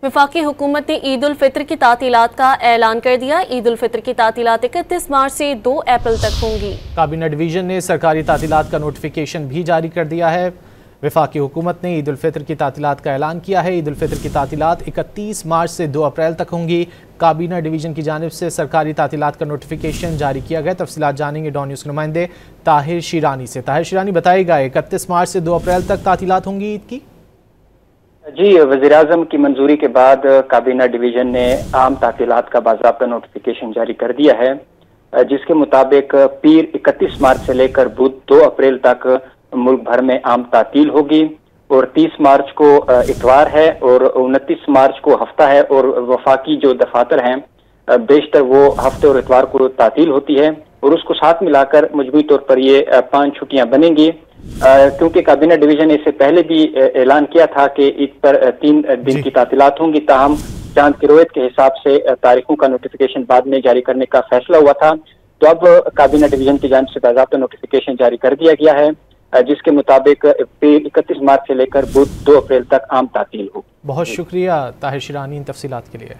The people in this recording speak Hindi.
वफाकी हुकूमत ने ईद उल फित्र की तातीलात का ऐलान कर दिया। ईद उल फित्र की तातीलात 31 मार्च से 2 अप्रैल तक होंगी। काबीना डिवीजन ने सरकारी तातीलात का नोटिफिकेशन भी जारी कर दिया है। वफाकी हुकूमत ने ईद उल फित्र की तातीलात का ऐलान किया है। ईद उल फित्र की तातीलात 31 मार्च से 2 अप्रैल तक होंगी। काबीना डिवीजन की जानिब से सरकारी तातीलात का नोटिफिकेशन जारी किया गया। तफसीलात जानेंगे डॉन न्यूज़ के नुमाइंदे ताहिर शिरानी से। ताहिर शिरानी, बताइएगा 31 मार्च से 2 अप्रैल तक तातीलात होंगी ईद की? जी, वज़ीर-ए-आज़म की मंजूरी के बाद काबीना डिवीजन ने आम तातीलात का बाज़ाब्ता नोटिफिकेशन जारी कर दिया है, जिसके मुताबिक पीर 31 मार्च से लेकर बुध 2 अप्रैल तक मुल्क भर में आम तातील होगी और 30 मार्च को इतवार है और 29 मार्च को हफ्ता है और वफाकी जो दफातर हैं बेशतर वो हफ्ते और इतवार को तातील होती है और उसको साथ मिलाकर मजमूई तौर पर ये 5 छुट्टियां बनेंगी। क्योंकि काबीना डिवीजन ने इससे पहले भी ऐलान किया था कि ईद पर 3 दिन की तातीलात होंगी, ताहम चांद की रोयत के हिसाब से तारीखों का नोटिफिकेशन बाद में जारी करने का फैसला हुआ था। तो अब काबीना डिवीजन की जानिब से बाज़ाब्ता नोटिफिकेशन जारी कर दिया गया है, जिसके मुताबिक 31 मार्च से लेकर बुध 2 अप्रैल तक आम तातील हो। बहुत शुक्रिया ताहिर शिरानी इन तफसीलात के लिए।